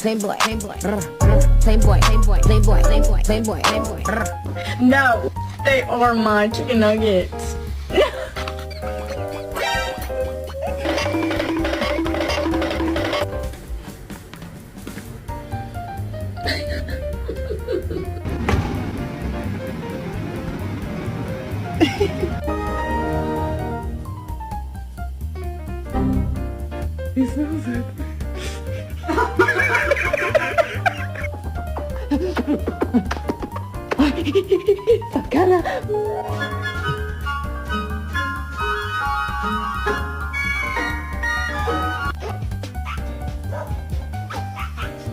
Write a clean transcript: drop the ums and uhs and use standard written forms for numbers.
Playboy, Playboy, Playboy, Playboy, Playboy, Playboy, Playboy, Playboy. No, they are my chicken nuggets. He smells it. Sakana.